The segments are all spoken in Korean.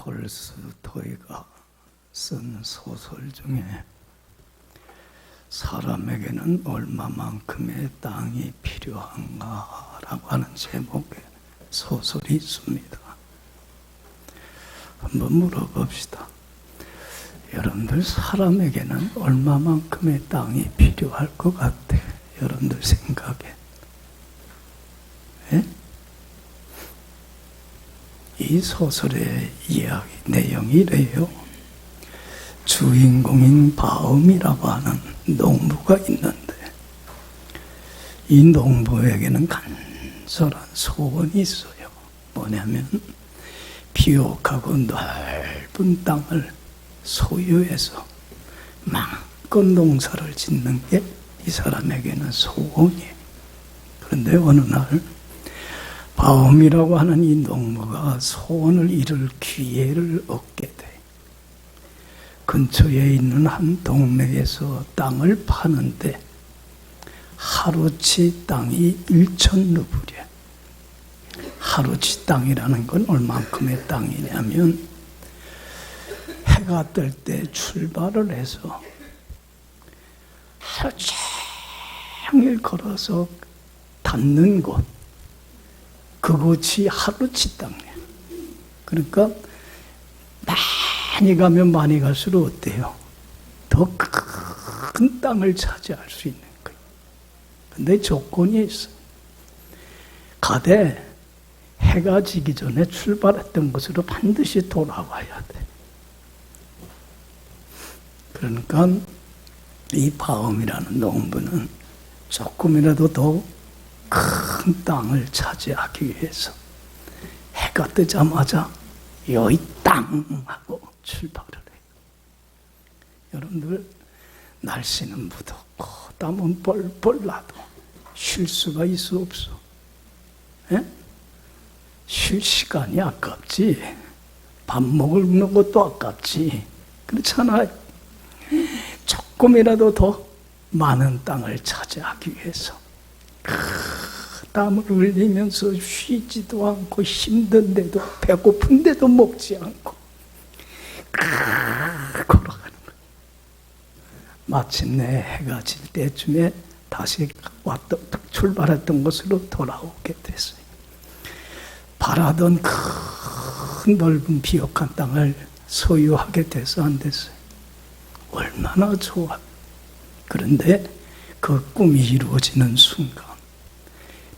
톨스토이가 쓴 소설 중에 사람에게는 얼마만큼의 땅이 필요한가라고 하는 제목의 소설이 있습니다. 한번 물어봅시다. 여러분들 사람에게는 얼마만큼의 땅이 필요할 것 같아? 여러분들 생각에. 예? 이 소설의 이야기 내용이 이래요. 주인공인 바움이라고 하는 농부가 있는데 이 농부에게는 간절한 소원이 있어요. 뭐냐면 비옥하고 넓은 땅을 소유해서 마음껏 농사를 짓는 게 이 사람에게는 소원이에요. 그런데 어느 날 바움이라고 하는 이 농부가 소원을 이룰 기회를 얻게 돼. 근처에 있는 한 동네에서 땅을 파는데 하루치 땅이 1,000루블이야. 하루치 땅이라는 건 얼만큼의 땅이냐면 해가 뜰 때 출발을 해서 하루 종일 걸어서 닿는 곳, 그곳이 하루치 땅이에요. 그러니까 많이 가면 많이 갈수록 어때요? 더 큰 땅을 차지할 수 있는 거예요. 근데 조건이 있어요. 가되 해가 지기 전에 출발했던 곳으로 반드시 돌아와야 돼. 그러니까 이 바움이라는 농부는 조금이라도 더 큰 땅을 차지하기 위해서 해가 뜨자마자 여기 땅 하고 출발을 해요. 여러분들 날씨는 무덥고 땀은 뻘뻘 나도 쉴 수가 있어 없어? 에? 쉴 시간이 아깝지. 밥 먹는 것도 아깝지. 그렇잖아요. 조금이라도 더 많은 땅을 차지하기 위해서 땀을 흘리면서 쉬지도 않고 힘든데도 배고픈데도 먹지 않고 걸어가는 거예요. 마침내 해가 질 때쯤에 다시 출발했던 곳으로 돌아오게 됐어요. 바라던 큰 넓은 비옥한 땅을 소유하게 돼서 안 됐어요. 얼마나 좋아. 그런데 그 꿈이 이루어지는 순간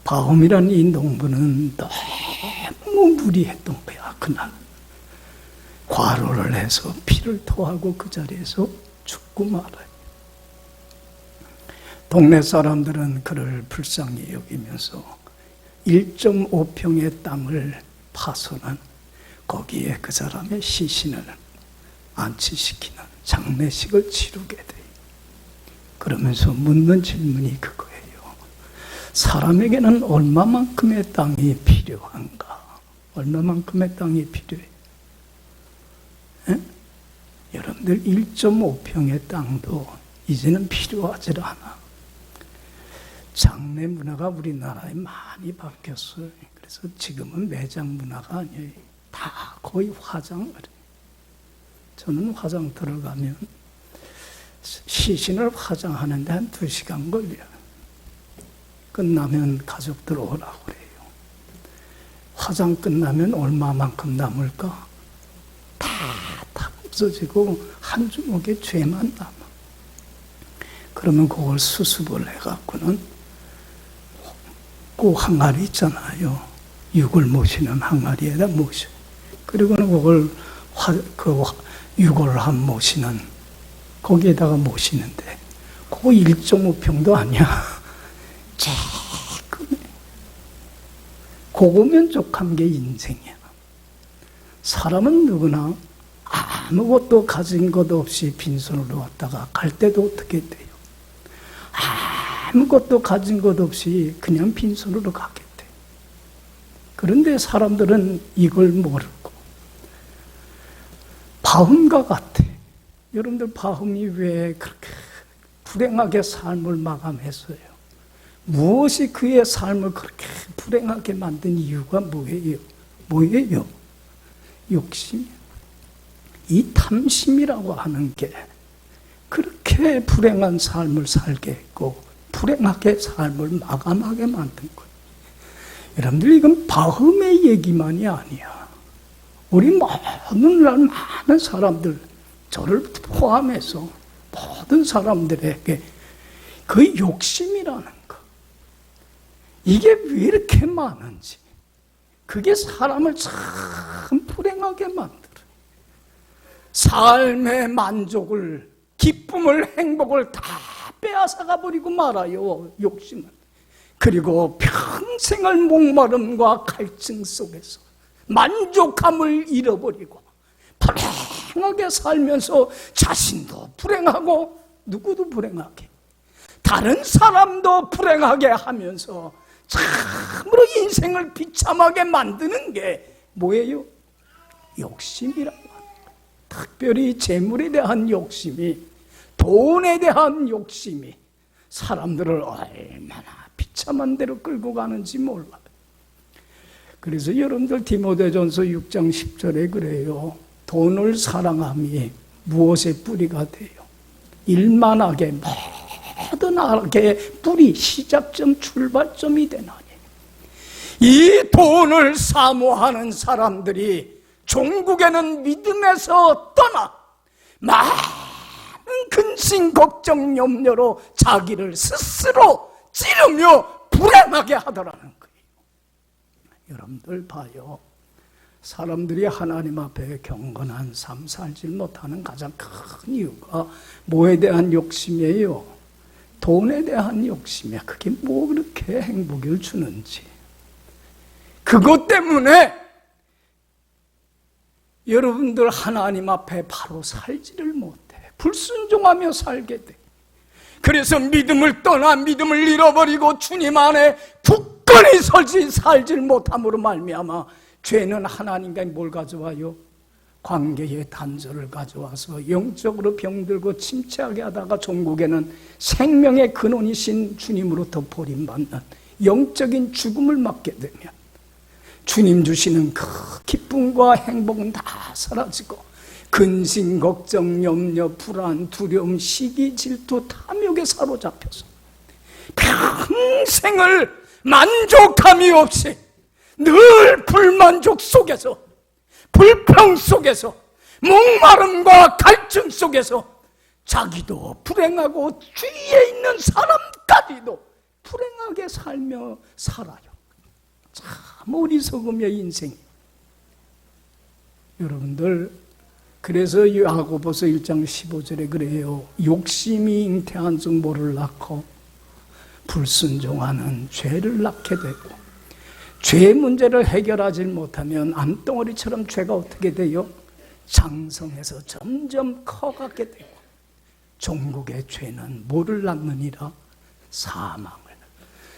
바움이라는 이 농부는 너무 무리했던 거야. 그날 과로를 해서 피를 토하고 그 자리에서 죽고 말아요. 동네 사람들은 그를 불쌍히 여기면서 1.5평의 땅을 파서는 거기에 그 사람의 시신을 안치시키는 장례식을 치르게 돼요. 그러면서 묻는 질문이 그거예요. 사람에게는 얼마만큼의 땅이 필요한가? 얼마만큼의 땅이 필요해? 에? 여러분들 1.5평의 땅도 이제는 필요하지 않아. 장례 문화가 우리나라에 많이 바뀌었어요. 그래서 지금은 매장 문화가 아니에요. 다 거의 화장을 해요. 저는 화장 들어가면 시신을 화장하는데 한 2시간 걸려요. 끝나면 가족들 오라고 그래요. 화장 끝나면 얼마만큼 남을까? 다 없어지고 한 주먹의 죄만 남아. 그러면 그걸 수습을 해갖고는 그 항아리 있잖아요. 육을 모시는 항아리에다 모셔. 그리고는 그걸 육을 한 모시는 거기에다가 모시는데 그거 1.5평도 아니야. 쬐끔해. 그거면 족한 게 인생이야. 사람은 누구나 아무것도 가진 것 없이 빈손으로 왔다가 갈 때도 어떻게 돼요? 아무것도 가진 것 없이 그냥 빈손으로 가게 돼. 그런데 사람들은 이걸 모르고 바움과 같아. 여러분들 바움이 왜 그렇게 불행하게 삶을 마감했어요? 무엇이 그의 삶을 그렇게 불행하게 만든 이유가 뭐예요? 욕심이에요. 이 탐심이라고 하는 게 그렇게 불행한 삶을 살게 했고 불행하게 삶을 마감하게 만든 거예요. 여러분들, 이건 바흠의 얘기만이 아니야. 우리 모든 많은 사람들, 저를 포함해서 모든 사람들에게 그 욕심이라는 거, 이게 왜 이렇게 많은지, 그게 사람을 참 불행하게 만들어요. 삶의 만족을, 기쁨을, 행복을 다 빼앗아가 버리고 말아요, 욕심은. 그리고 평생을 목마름과 갈증 속에서 만족함을 잃어버리고 불행하게 살면서 자신도 불행하고 누구도 불행하게, 다른 사람도 불행하게 하면서 참으로 인생을 비참하게 만드는 게 뭐예요? 욕심이라고 합니다. 특별히 재물에 대한 욕심이, 돈에 대한 욕심이 사람들을 얼마나 비참한 데로 끌고 가는지 몰라요. 그래서 여러분들 디모데전서 6장 10절에 그래요. 돈을 사랑함이 무엇의 뿌리가 돼요? 일만하게, 모든 악의 뿌리, 시작점, 출발점이 되나니. 이 돈을 사모하는 사람들이 종국에는 믿음에서 떠나 많은 근심, 걱정, 염려로 자기를 스스로 찌르며 불행하게 하더라는 거예요. 여러분들 봐요. 사람들이 하나님 앞에 경건한 삶 살지 못하는 가장 큰 이유가 뭐에 대한 욕심이에요? 돈에 대한 욕심이야. 그게 뭐 그렇게 행복을 주는지. 그것 때문에 여러분들 하나님 앞에 바로 살지를 못해. 불순종하며 살게 돼. 그래서 믿음을 떠나 믿음을 잃어버리고 주님 안에 굳건히 살지 못함으로 말미암아 죄는 하나님과 뭘 가져와요? 관계의 단절을 가져와서 영적으로 병들고 침체하게 하다가 종국에는 생명의 근원이신 주님으로부터 버림받는 영적인 죽음을 맞게 되면 주님 주시는 그 기쁨과 행복은 다 사라지고 근심, 걱정, 염려, 불안, 두려움, 시기, 질투, 탐욕에 사로잡혀서 평생을 만족함이 없이 늘 불만족 속에서, 불평 속에서, 목마름과 갈증 속에서 자기도 불행하고 주위에 있는 사람까지도 불행하게 살아요. 참 어리석음의 인생. 여러분들, 그래서 야고보서 1장 15절에 그래요. 욕심이 잉태한 증모를 낳고 불순종하는 죄를 낳게 되고, 죄 문제를 해결하지 못하면 암덩어리처럼 죄가 어떻게 돼요? 장성해서 점점 커가게 되고, 종국의 죄는 뭐를 낳느니라? 사망을.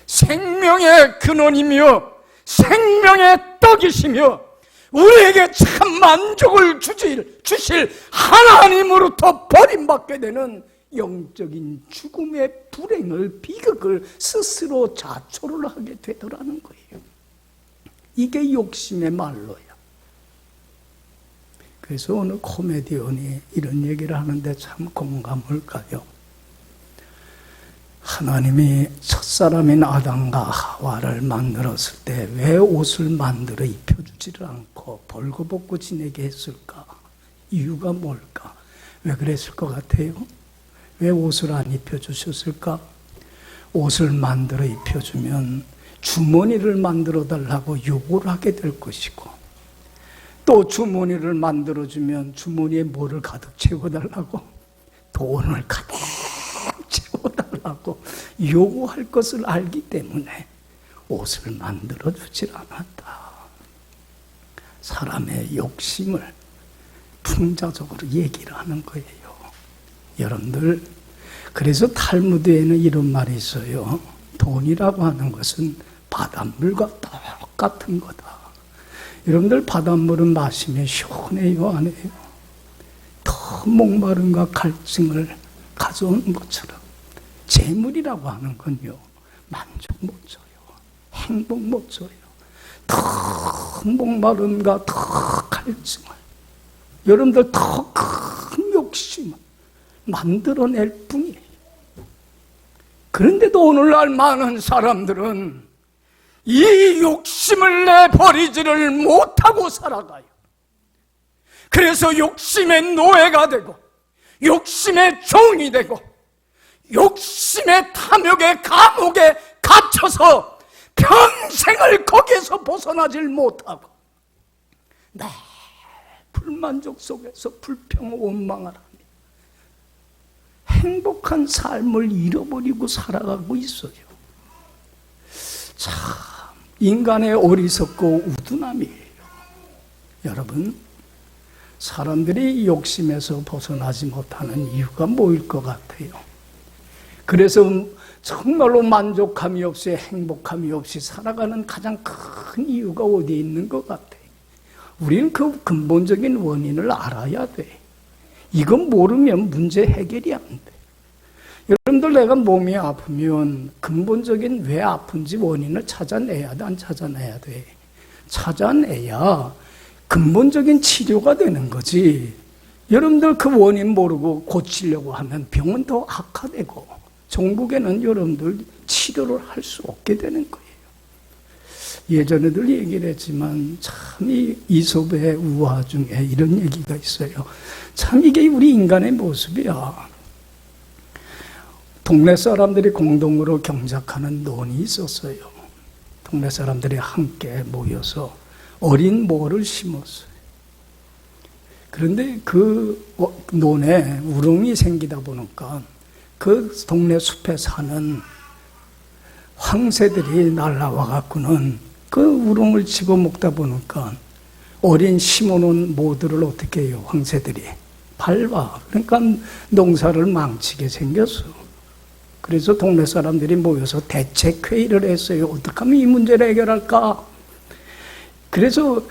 생명의 근원이며 생명의 떡이시며 우리에게 참 만족을 주실 하나님으로부터 버림받게 되는 영적인 죽음의 불행을, 비극을 스스로 자초를 하게 되더라는 거예요. 이게 욕심의 말로야. 그래서 어느 코미디언이 이런 얘기를 하는데 참 공감을 가요. 하나님이 첫사람인 아담과 하와를 만들었을 때 왜 옷을 만들어 입혀주지를 않고 벌거벗고 지내게 했을까? 이유가 뭘까? 왜 그랬을 것 같아요? 왜 옷을 안 입혀주셨을까? 옷을 만들어 입혀주면 주머니를 만들어 달라고 요구를 하게 될 것이고, 또 주머니를 만들어주면 주머니에 뭐를 가득 채워달라고? 돈을 가득 채워달라고 요구할 것을 알기 때문에 옷을 만들어주질 않았다. 사람의 욕심을 풍자적으로 얘기를 하는 거예요. 여러분들, 그래서 탈무드에는 이런 말이 있어요. 돈이라고 하는 것은 바닷물과 똑같은 거다. 여러분들, 바닷물은 마시면 시원해요, 안 해요? 더 목마름과 갈증을 가져오는 것처럼 재물이라고 하는 건요, 만족 못 줘요. 행복 못 줘요. 더 목마름과 더 갈증을 여러분들 더 큰 욕심을 만들어낼 뿐이에요. 그런데도 오늘날 많은 사람들은 이 욕심을 내버리지를 못하고 살아가요. 그래서 욕심의 노예가 되고 욕심의 종이 되고 욕심의 탐욕의 감옥에 갇혀서 평생을 거기에서 벗어나질 못하고 네, 불만족 속에서 불평 원망을 합니다. 행복한 삶을 잃어버리고 살아가고 있어요. 참 인간의 어리석고 우둔함이에요. 여러분, 사람들이 욕심에서 벗어나지 못하는 이유가 뭐일 것 같아요? 그래서 정말로 만족함이 없이 행복함이 없이 살아가는 가장 큰 이유가 어디에 있는 것 같아요? 우리는 그 근본적인 원인을 알아야 돼. 이건 모르면 문제 해결이 안 돼. 여러분들, 내가 몸이 아프면 근본적인 왜 아픈지 원인을 찾아내야 돼, 안 찾아내야 돼? 찾아내야 근본적인 치료가 되는 거지. 여러분들 그 원인 모르고 고치려고 하면 병은 더 악화되고 종국에는 여러분들 치료를 할 수 없게 되는 거예요. 예전에도 얘기를 했지만 참 이 이솝의 우화 중에 이런 얘기가 있어요. 참 이게 우리 인간의 모습이야. 동네 사람들이 공동으로 경작하는 논이 있었어요. 동네 사람들이 함께 모여서 어린 모를 심었어요. 그런데 그 논에 우렁이 생기다 보니까 그 동네 숲에 사는 황새들이 날라와 갖고는 그 우렁을 집어먹다 보니까 어린 심어놓은 모들을 어떻게 해요? 황새들이 밟아. 그러니까 농사를 망치게 생겼어. 그래서 동네 사람들이 모여서 대책회의를 했어요. 어떻게 하면 이 문제를 해결할까? 그래서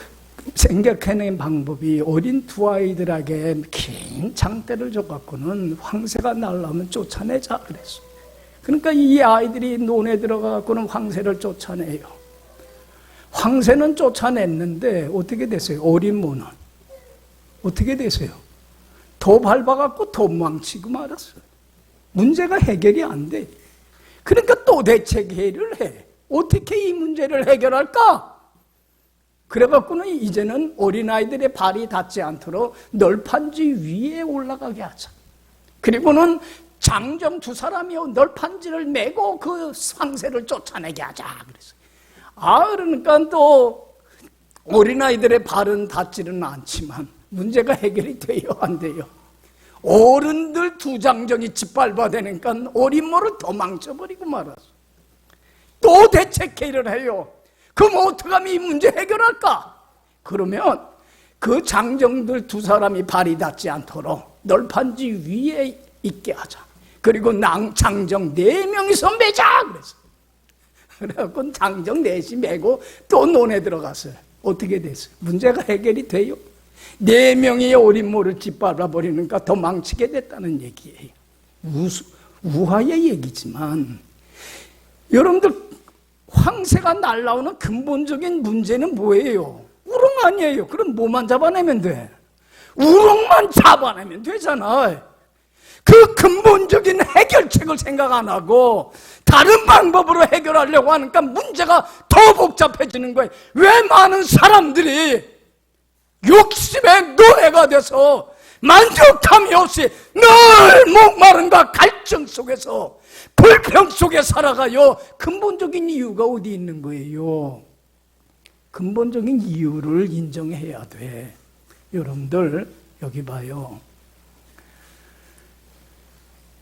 생각해낸 방법이 어린 두 아이들에게 긴 장대를 줘갖고는 황새가 날라오면 쫓아내자 그랬어. 그러니까 이 아이들이 논에 들어가갖고는 황새를 쫓아내요. 황새는 쫓아냈는데 어떻게 됐어요? 어린 모는 어떻게 됐어요? 더 밟아갖고 도망치고 말았어요. 문제가 해결이 안 돼. 그러니까 또 대책회의를 해. 어떻게 이 문제를 해결할까? 그래갖고는 이제는 어린아이들의 발이 닿지 않도록 널판지 위에 올라가게 하자. 그리고는 장정 두 사람이 널판지를 메고 그 황새를 쫓아내게 하자. 그래서 그러니까 또 어린아이들의 발은 닿지는 않지만 문제가 해결이 돼요, 안 돼요? 어른들 두 장정이 짓밟아대니까 어린 모를 더 망쳐버리고 말았어. 또 대책회의를 해요. 그럼 어떻게 하면 이 문제 해결할까? 그러면 그 장정들 두 사람이 발이 닿지 않도록 널판지 위에 있게 하자. 그리고 장정 4명이서 매자 그랬어. 그래갖고 장정 4시 매고 또 논에 들어갔어요. 어떻게 됐어요? 문제가 해결이 돼요? 4명이 어린 모를 짓밟아 버리니까 더 망치게 됐다는 얘기예요. 우화의 얘기지만 여러분들, 황새가 날라오는 근본적인 문제는 뭐예요? 우렁 아니에요. 그럼 뭐만 잡아내면 돼? 우렁만 잡아내면 되잖아. 그 근본적인 해결책을 생각 안 하고 다른 방법으로 해결하려고 하니까 문제가 더 복잡해지는 거예요. 왜 많은 사람들이 욕심의 노예가 돼서 만족함이 없이 늘 목마름과 갈증 속에서 불평 속에 살아가요? 근본적인 이유가 어디 있는 거예요? 근본적인 이유를 인정해야 돼. 여러분들 여기 봐요.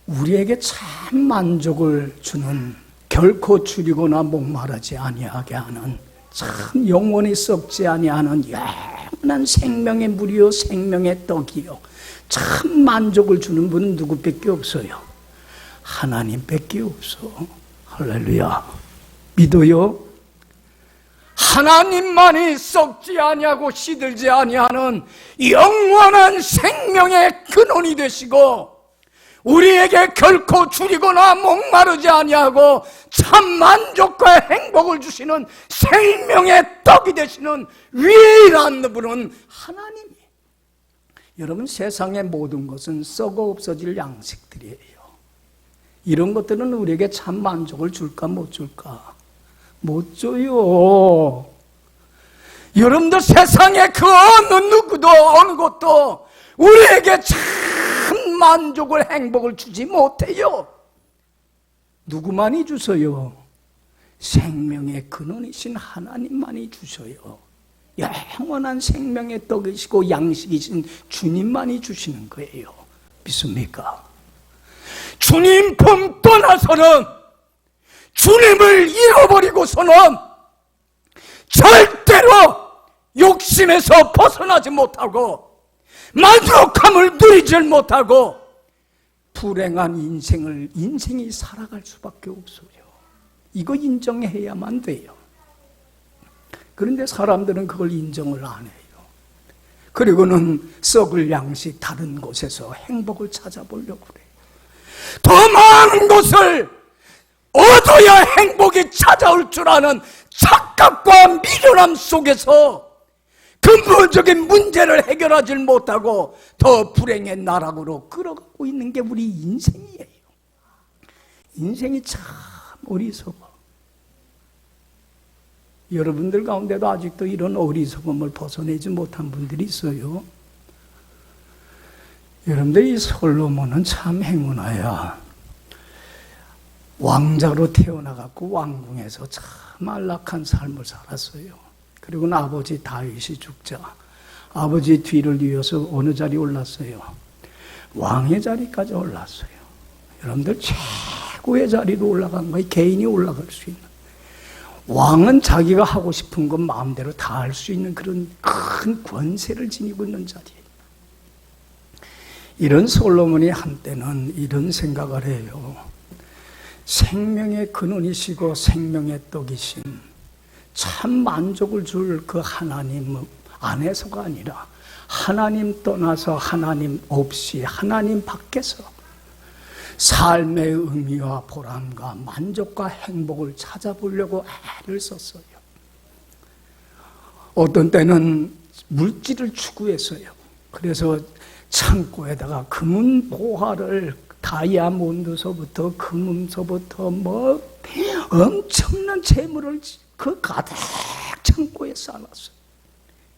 우리에게 참 만족을 주는, 결코 줄이거나 목마르지 아니하게 하는, 참 영원히 썩지 아니하는 영원한 생명의 물이요 생명의 떡이요, 참 만족을 주는 분은 누구밖에 없어요? 하나님밖에 없어. 할렐루야. 믿어요? 하나님만이 썩지 아니하고 시들지 아니하는 영원한 생명의 근원이 되시고, 우리에게 결코 줄이거나 목마르지 아니하고 참 만족과 행복을 주시는 생명의 떡이 되시는 유일한 분은 하나님이에요. 여러분, 세상의 모든 것은 썩어 없어질 양식들이에요. 이런 것들은 우리에게 참 만족을 줄까 못 줄까? 못 줘요. 여러분들, 세상에 그 어느 누구도 어느 것도 우리에게 참 만족을, 행복을 주지 못해요. 누구만이 주셔요? 생명의 근원이신 하나님만이 주셔요. 영원한 생명의 떡이시고 양식이신 주님만이 주시는 거예요. 믿습니까? 주님 품 떠나서는, 주님을 잃어버리고서는 절대로 욕심에서 벗어나지 못하고 만족함을 누리질 못하고 불행한 인생이 살아갈 수밖에 없어요. 이거 인정해야만 돼요. 그런데 사람들은 그걸 인정을 안 해요. 그리고는 썩을 양식 다른 곳에서 행복을 찾아보려고 그래요. 더 많은 것을 얻어야 행복이 찾아올 줄 아는 착각과 미련함 속에서 근본적인 문제를 해결하지 못하고 더 불행의 나락으로 끌어가고 있는 게 우리 인생이에요. 인생이 참 어리석어. 여러분들 가운데도 아직도 이런 어리석음을 벗어내지 못한 분들이 있어요. 여러분들, 이 솔로몬은 참 행운아야. 왕자로 태어나갖고 왕궁에서 참 안락한 삶을 살았어요. 그리고는 아버지 다윗이 죽자 아버지 뒤를 이어서 어느 자리에 올랐어요? 왕의 자리까지 올랐어요. 여러분들, 최고의 자리로 올라간 거예요. 개인이 올라갈 수 있는. 왕은 자기가 하고 싶은 건 마음대로 다 할 수 있는 그런 큰 권세를 지니고 있는 자리예요. 이런 솔로몬이 한때는 이런 생각을 해요. 생명의 근원이시고 생명의 떡이신 참 만족을 줄 그 하나님 안에서가 아니라 하나님 떠나서, 하나님 없이, 하나님 밖에서 삶의 의미와 보람과 만족과 행복을 찾아보려고 애를 썼어요. 어떤 때는 물질을 추구했어요. 그래서 창고에다가 금은 보화를, 다이아몬드서부터 금은서부터 엄청난 재물을 그 가득 창고에 쌓아놨어요.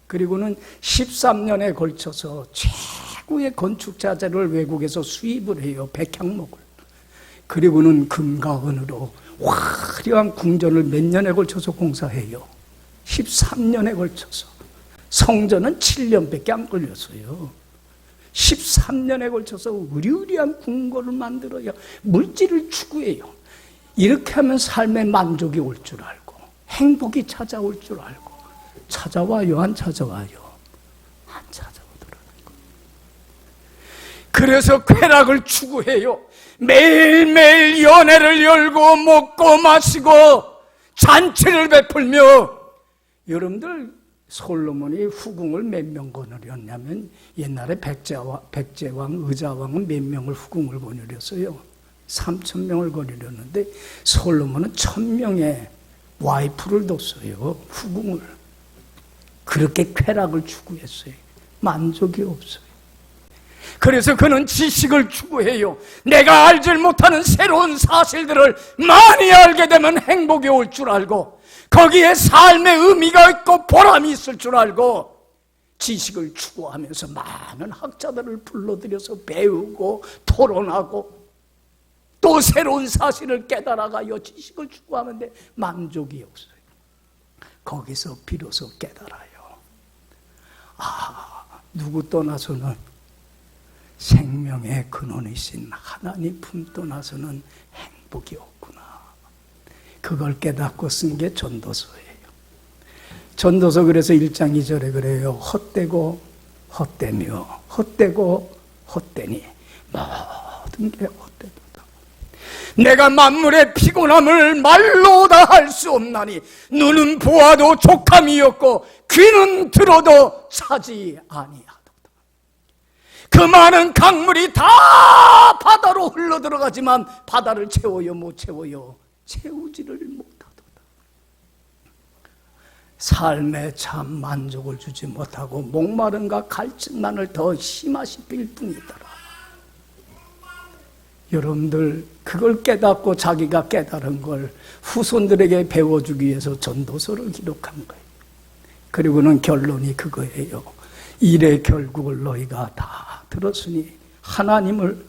그리고는 13년에 걸쳐서 최고의 건축자재를 외국에서 수입을 해요. 백향목을. 그리고는 금과 은으로 화려한 궁전을 몇 년에 걸쳐서 공사해요. 13년에 걸쳐서. 성전은 7년밖에 안 걸렸어요. 13년에 걸쳐서 의리의리한 궁궐을 만들어요. 물질을 추구해요. 이렇게 하면 삶의 만족이 올 줄 알고 행복이 찾아올 줄 알고 찾아와요, 안 찾아와요? 안 찾아오더라는 거예요. 그래서 쾌락을 추구해요. 매일매일 연회를 열고 먹고 마시고 잔치를 베풀며. 여러분들, 솔로몬이 후궁을 몇 명 거느렸냐면, 옛날에 백제왕, 의자왕은 몇 명을 후궁을 거느렸어요? 3,000명을 거느렸는데 솔로몬은 1,000명의 와이프를 뒀어요. 후궁을. 그렇게 쾌락을 추구했어요. 만족이 없어요. 그래서 그는 지식을 추구해요. 내가 알지 못하는 새로운 사실들을 많이 알게 되면 행복이 올 줄 알고, 거기에 삶의 의미가 있고 보람이 있을 줄 알고 지식을 추구하면서 많은 학자들을 불러들여서 배우고 토론하고 또 새로운 사실을 깨달아가요. 지식을 추구하는데 만족이 없어요. 거기서 비로소 깨달아요. 누구 떠나서는 생명의 근원이신 하나님 품 떠나서는 행복이 없구나. 그걸 깨닫고 쓴 게 전도서예요. 전도서 그래서 1장 2절에 그래요. 헛되고 헛되며 헛되고 헛되니 모든 게 헛되도다. 내가 만물의 피곤함을 말로 다 할 수 없나니 눈은 보아도 족함이었고 귀는 들어도 차지 아니하도다. 그 많은 강물이 다 바다로 흘러들어가지만 바다를 채워요, 못 채워요? 채우지를 못하도다. 삶에 참 만족을 주지 못하고 목마름과 갈증만을 더 심하실 뿐이더라. 여러분들 그걸 깨닫고 자기가 깨달은 걸 후손들에게 배워주기 위해서 전도서를 기록한 거예요. 그리고는 결론이 그거예요. 일의 결국을 너희가 다 들었으니 하나님을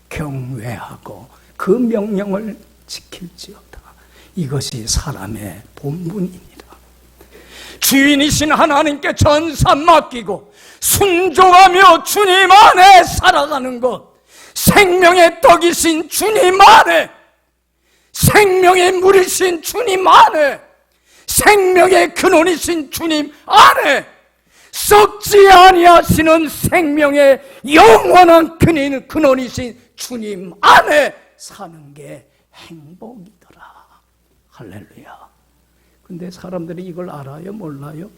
경외하고 그 명령을 지킬지어다. 이것이 사람의 본분입니다. 주인이신 하나님께 전사 맡기고 순종하며 주님 안에 살아가는 것, 생명의 떡이신 주님 안에, 생명의 물이신 주님 안에, 생명의 근원이신 주님 안에, 썩지 아니하시는 생명의 영원한 근원이신 주님 안에 사는 게 행복이더라. 할렐루야. 근데 사람들이 이걸 알아요? 몰라요?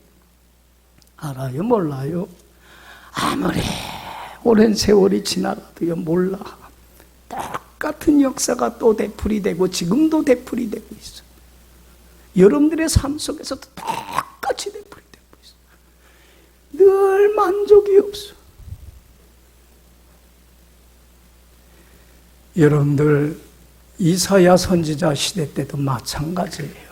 알아요? 몰라요? 아무리 오랜 세월이 지나가도요, 몰라. 똑같은 역사가 또 되풀이되고 지금도 되풀이되고 있어. 여러분들의 삶 속에서도 똑같이 되풀이되고 있어. 늘 만족이 없어. 여러분들 이사야 선지자 시대 때도 마찬가지예요.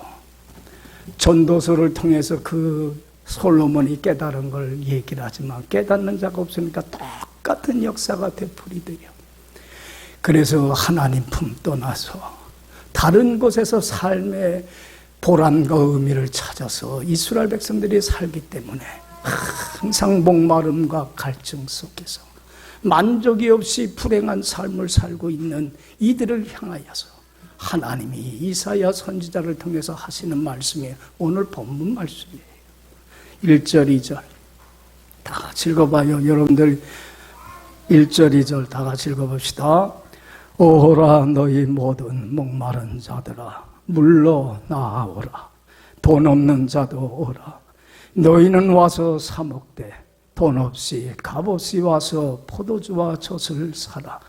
전도서를 통해서 그 솔로몬이 깨달은 걸 얘기를 하지만 깨닫는 자가 없으니까 똑같은 역사가 되풀이돼요. 그래서 하나님 품 떠나서 다른 곳에서 삶의 보람과 의미를 찾아서 이스라엘 백성들이 살기 때문에 항상 목마름과 갈증 속에서 만족이 없이 불행한 삶을 살고 있는 이들을 향하여서 하나님이 이사야 선지자를 통해서 하시는 말씀이 오늘 본문 말씀이에요. 1절, 2절 다 같이 읽어봐요. 여러분들 1절, 2절 다 같이 읽어봅시다. 오라 너희 모든 목마른 자들아 물러 나아오라. 돈 없는 자도 오라. 너희는 와서 사 먹되 돈 없이 값없이 와서 포도주와 젖을 사라.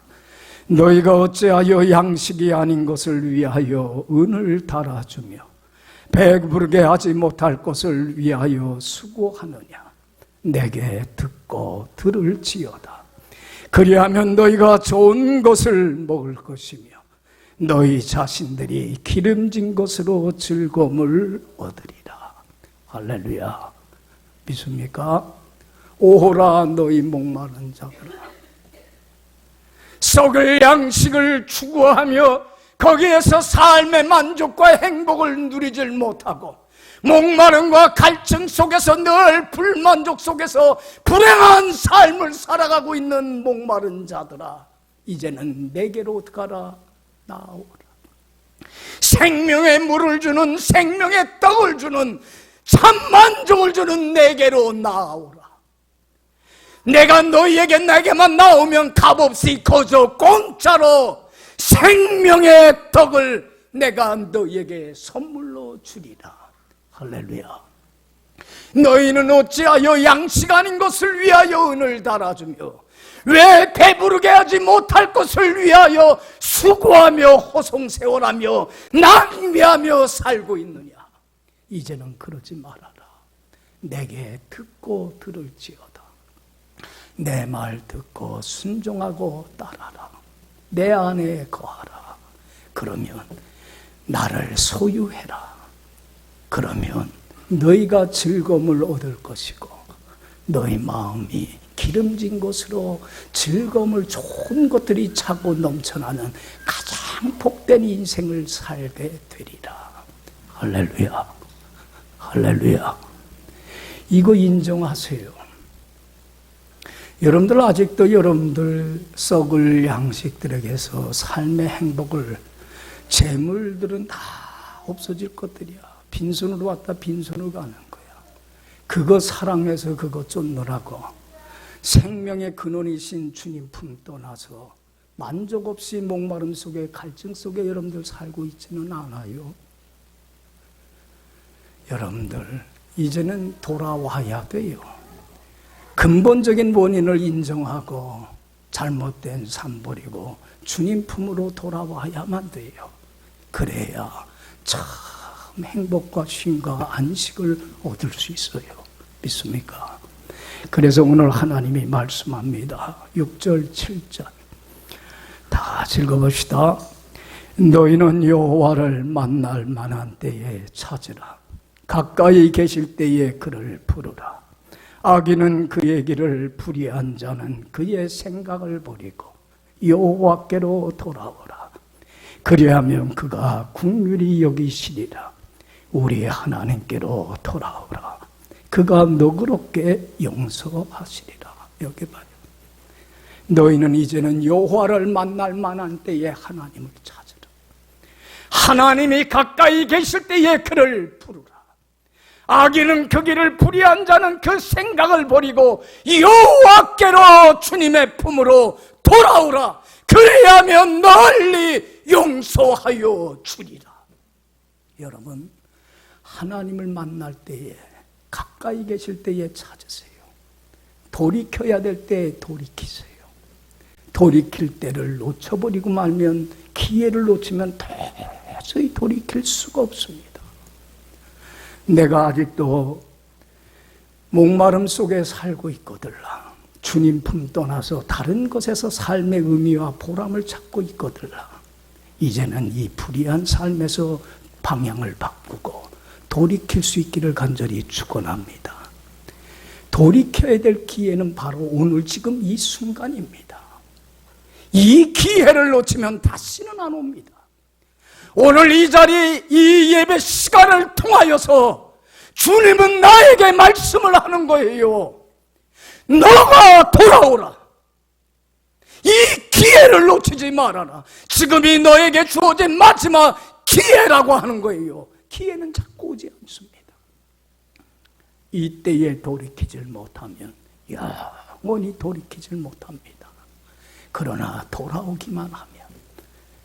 너희가 어찌하여 양식이 아닌 것을 위하여 은을 달아주며 배부르게 하지 못할 것을 위하여 수고하느냐. 내게 듣고 들을지어다. 그리하면 너희가 좋은 것을 먹을 것이며 너희 자신들이 기름진 것으로 즐거움을 얻으리라. 할렐루야. 믿습니까? 오호라 너희 목마른 자들아. 썩을 양식을 추구하며 거기에서 삶의 만족과 행복을 누리질 못하고 목마름과 갈증 속에서 늘 불만족 속에서 불행한 삶을 살아가고 있는 목마른 자들아, 이제는 내게로 가라. 나오라. 생명의 물을 주는, 생명의 떡을 주는, 참 만족을 주는 내게로 나오라. 내가 너희에게 내게만 나오면 값없이 거저 공짜로 생명의 떡을 내가 너희에게 선물로 주리라. 할렐루야. 너희는 어찌하여 양식 아닌 것을 위하여 은을 달아주며 왜 배부르게 하지 못할 것을 위하여 수고하며 호송세월하며 낭비하며 살고 있느냐. 이제는 그러지 말아라. 내게 듣고 들을지어다. 내 말 듣고 순종하고 따라라. 내 안에 거하라. 그러면 나를 소유해라. 그러면 너희가 즐거움을 얻을 것이고 너희 마음이 기름진 것으로 즐거움을, 좋은 것들이 차고 넘쳐나는 가장 복된 인생을 살게 되리라. 할렐루야. 할렐루야. 이거 인정하세요. 여러분들 아직도 여러분들 썩을 양식들에게서 삶의 행복을, 재물들은 다 없어질 것들이야. 빈손으로 왔다 빈손으로 가는 거야. 그거 사랑해서 그거 쫓느라고 생명의 근원이신 주님 품 떠나서 만족 없이 목마름 속에, 갈증 속에 여러분들 살고 있지는 않아요. 여러분들 이제는 돌아와야 돼요. 근본적인 원인을 인정하고 잘못된 삶 버리고 주님 품으로 돌아와야만 돼요. 그래야 참 행복과 쉼과 안식을 얻을 수 있어요. 믿습니까? 그래서 오늘 하나님이 말씀합니다. 6절, 7절 다 읽어봅시다. 너희는 여호와를 만날 만한 때에 찾으라. 가까이 계실 때에 그를 부르라. 악인은 그의 길을 불의한 자는 그의 생각을 버리고 여호와께로 돌아오라. 그리하면 그가 긍휼히 여기시리라. 우리 하나님께로 돌아오라. 그가 너그럽게 용서하시리라. 여기 봐요. 너희는 이제는 여호와를 만날 만한 때에 하나님을 찾으라. 하나님이 가까이 계실 때에 그를 부르라. 악인은 그 길을 불의한 자는 그 생각을 버리고 여호와께로 주님의 품으로 돌아오라. 그래야면 널리 용서하여 주리라. 여러분, 하나님을 만날 때에, 가까이 계실 때에 찾으세요. 돌이켜야 될 때에 돌이키세요. 돌이킬 때를 놓쳐버리고 말면, 기회를 놓치면 도저히 돌이킬 수가 없습니다. 내가 아직도 목마름 속에 살고 있거들라. 주님 품 떠나서 다른 것에서 삶의 의미와 보람을 찾고 있거들라. 이제는 이 불의한 삶에서 방향을 바꾸고 돌이킬 수 있기를 간절히 축원합니다. 돌이켜야 될 기회는 바로 오늘 지금 이 순간입니다. 이 기회를 놓치면 다시는 안 옵니다. 오늘 이 자리, 이 예배 시간을 통하여서 주님은 나에게 말씀을 하는 거예요. 너가 돌아오라. 이 기회를 놓치지 말아라. 지금이 너에게 주어진 마지막 기회라고 하는 거예요. 기회는 자꾸 오지 않습니다. 이때에 돌이키질 못하면 영원히 돌이키질 못합니다. 그러나 돌아오기만 하면,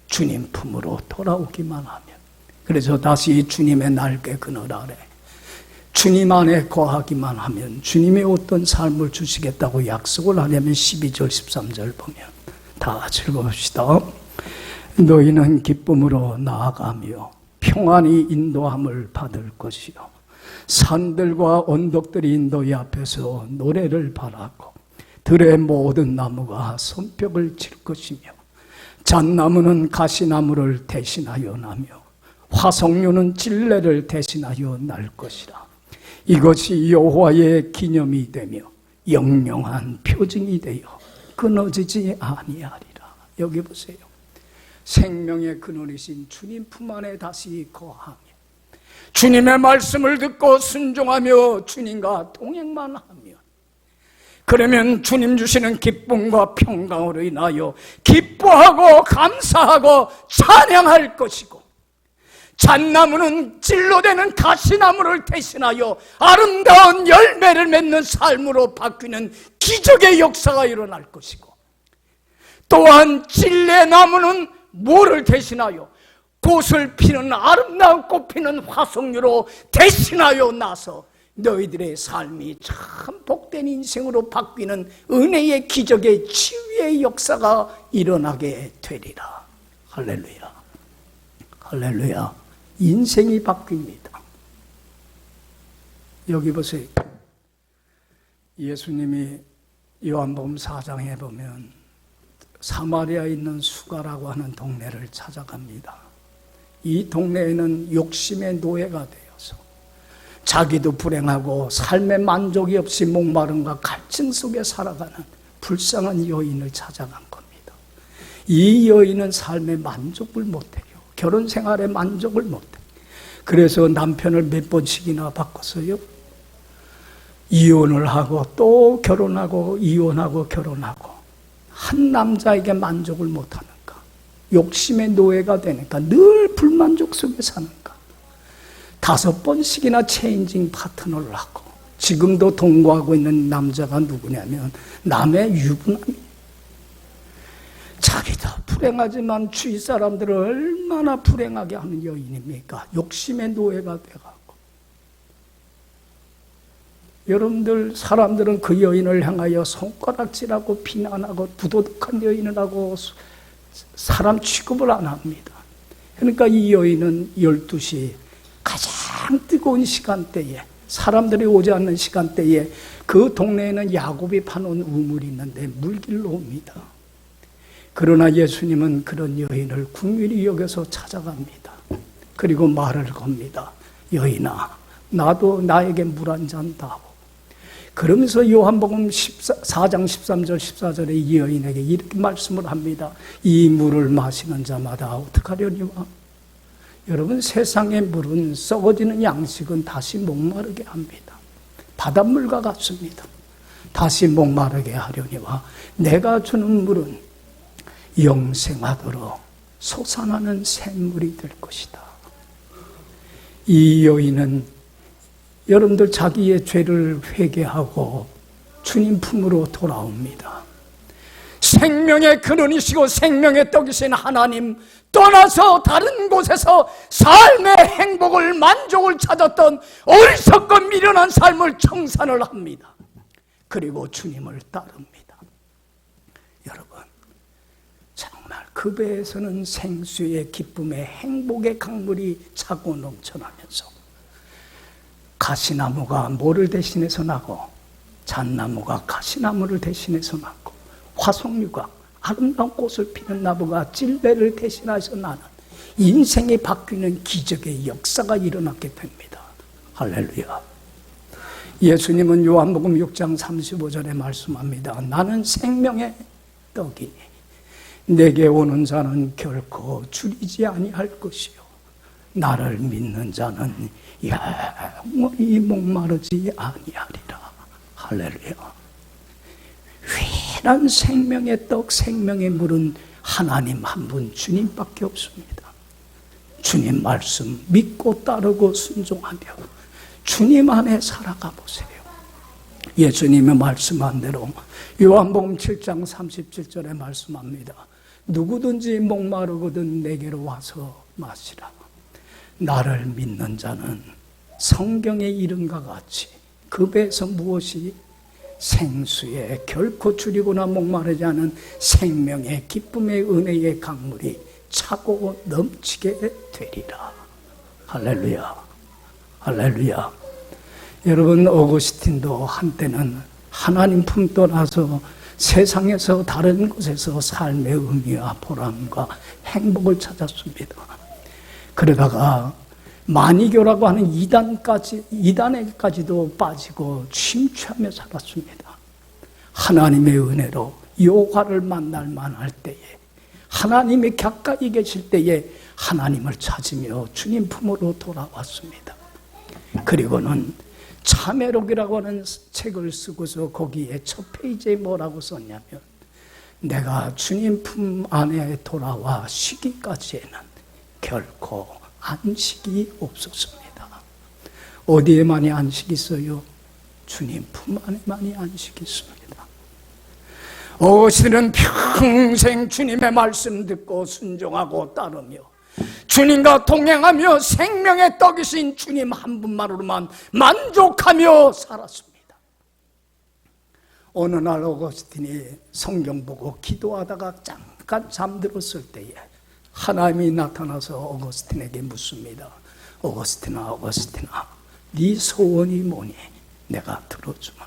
주님 품으로 돌아오기만 하면, 그래서 다시 주님의 날개 그늘 아래 주님 안에 거하기만 하면 주님의 어떤 삶을 주시겠다고 약속을 하려면 12절 13절 보면 다 읽어봅시다. 너희는 기쁨으로 나아가며 평안히 인도함을 받을 것이요 산들과 언덕들이 너희 앞에서 노래를 바라고 들의 모든 나무가 손뼉을 칠 것이며 잣나무는 가시나무를 대신하여 나며 화석류는 찔레를 대신하여 날 것이라. 이것이 여호와의 기념이 되며 영영한 표징이 되어 끊어지지 아니하리라. 여기 보세요. 생명의 근원이신 주님 품 안에 다시 거하며 주님의 말씀을 듣고 순종하며 주님과 동행만 하면, 그러면 주님 주시는 기쁨과 평강으로 인하여 기뻐하고 감사하고 찬양할 것이고, 잣나무는 찔로되는 가시나무를 대신하여 아름다운 열매를 맺는 삶으로 바뀌는 기적의 역사가 일어날 것이고, 또한 찔레나무는 뭐를 대신하여 꽃을 피는 아름다운 꽃 피는 화석류로 대신하여 나서 너희들의 삶이 참 복된 인생으로 바뀌는 은혜의 기적의 치유의 역사가 일어나게 되리라. 할렐루야. 할렐루야. 인생이 바뀝니다. 여기 보세요. 예수님이 요한복음 4장에 보면 사마리아에 있는 수가라고 하는 동네를 찾아갑니다. 이 동네에는 욕심의 노예가 되어서 자기도 불행하고 삶의 만족이 없이 목마름과 갈증 속에 살아가는 불쌍한 여인을 찾아간 겁니다. 이 여인은 삶의 만족을 못해요. 결혼 생활에 만족을 못해. 그래서 남편을 몇 번씩이나 바꿨어요. 이혼을 하고 또 결혼하고 이혼하고 결혼하고, 한 남자에게 만족을 못하는가, 욕심의 노예가 되니까 늘 불만족 속에 사는가, 5번씩이나 체인징 파트너를 하고, 지금도 동거하고 있는 남자가 누구냐면 남의 유부남이에요. 자기도 불행하지만 주위 사람들을 얼마나 불행하게 하는 여인입니까? 욕심의 노예가 돼가고. 여러분들, 사람들은 그 여인을 향하여 손가락질하고 비난하고 부도덕한 여인이라고 사람 취급을 안 합니다. 그러니까 이 여인은 12시 가장 뜨거운 시간대에, 사람들이 오지 않는 시간대에 그 동네에는 야곱이 파놓은 우물이 있는데 물길로 옵니다. 그러나 예수님은 그런 여인을 긍휼히 여겨서 찾아갑니다. 그리고 말을 겁니다. 여인아, 나도 나에게 물 한 잔 다오. 그러면서 요한복음 4장 13절 14절에 이 여인에게 이렇게 말씀을 합니다. 이 물을 마시는 자마다 어떡하려니와? 여러분, 세상의 물은, 썩어지는 양식은 다시 목마르게 합니다. 바닷물과 같습니다. 다시 목마르게 하려니와 내가 주는 물은 영생하도록 솟아나는 샘물이 될 것이다. 이 여인은 여러분들 자기의 죄를 회개하고 주님 품으로 돌아옵니다. 생명의 근원이시고 생명의 떡이신 하나님 떠나서 다른 곳에서 삶의 행복을, 만족을 찾았던 어리석고 미련한 삶을 청산을 합니다. 그리고 주님을 따릅니다. 여러분, 정말 그 배에서는 생수의 기쁨의 행복의 강물이 차고 넘쳐나면서 가시나무가 뭐를 대신해서 나고, 잣나무가 가시나무를 대신해서 나고, 화석류가 아름다운 꽃을 피는 나무가 찔레를 대신해서 나는 인생이 바뀌는 기적의 역사가 일어나게 됩니다. 할렐루야. 예수님은 요한복음 6장 35절에 말씀합니다. 나는 생명의 떡이니 내게 오는 자는 결코 줄이지 아니할 것이요 나를 믿는 자는 영원히 목마르지 아니하리라. 할렐루야. 위대한 생명의 떡, 생명의 물은 하나님 한 분 주님밖에 없습니다. 주님 말씀 믿고 따르고 순종하며 주님 안에 살아가 보세요. 예수님의 말씀한 대로 요한복음 7장 37절에 말씀합니다. 누구든지 목마르거든 내게로 와서 마시라. 나를 믿는 자는 성경의 이름과 같이 그 배에서 무엇이 생수에 결코 줄이거나 목마르지 않은 생명의 기쁨의 은혜의 강물이 차고 넘치게 되리라. 할렐루야. 할렐루야. 여러분, 어거스틴도 한때는 하나님 품 떠나서 세상에서 다른 곳에서 삶의 의미와 보람과 행복을 찾았습니다. 그러다가 마니교라고 하는 이단에까지도 빠지고 침취하며 살았습니다. 하나님의 은혜로 여호와를 만날 만할 때에, 하나님이 가까이 계실 때에 하나님을 찾으며 주님 품으로 돌아왔습니다. 그리고는 참회록이라고 하는 책을 쓰고서 거기에 첫 페이지에 뭐라고 썼냐면, 내가 주님 품 안에 돌아와 쉬기까지에는 결코 안식이 없었습니다. 어디에만이 안식이 있어요? 주님 품 안에만이 안식이 있습니다. 어거스틴은 평생 주님의 말씀 듣고 순종하고 따르며 주님과 동행하며 생명의 떡이신 주님 한 분만으로만 만족하며 살았습니다. 어느 날 어거스틴이 성경 보고 기도하다가 잠깐 잠들었을 때에 하나님이 나타나서 어거스틴에게 묻습니다. 어거스틴아, 네 소원이 뭐니? 내가 들어주마.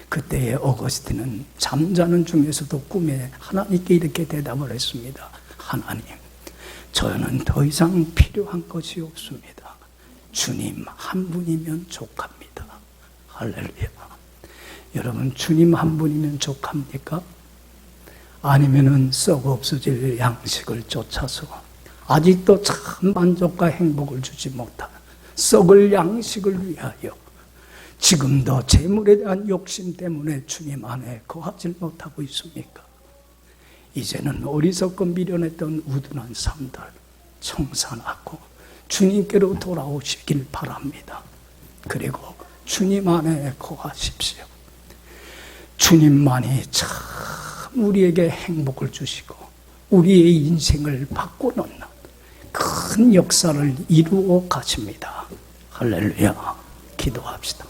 그때에 어거스틴은 잠자는 중에서도 꿈에 하나님께 이렇게 대답을 했습니다. 하나님, 저는 더 이상 필요한 것이 없습니다. 주님 한 분이면 족합니다. 할렐루야. 여러분, 주님 한 분이면 족합니까? 아니면은 썩어 없어질 양식을 쫓아서 아직도 참 만족과 행복을 주지 못한 썩을 양식을 위하여 지금도 재물에 대한 욕심 때문에 주님 안에 거하지 못하고 있습니까? 이제는 어리석고 미련했던 우둔한 삶들 청산하고 주님께로 돌아오시길 바랍니다. 그리고 주님 안에 거하십시오. 주님만이 참 우리에게 행복을 주시고 우리의 인생을 바꿔놓는 큰 역사를 이루어 가십니다. 할렐루야. 기도합시다.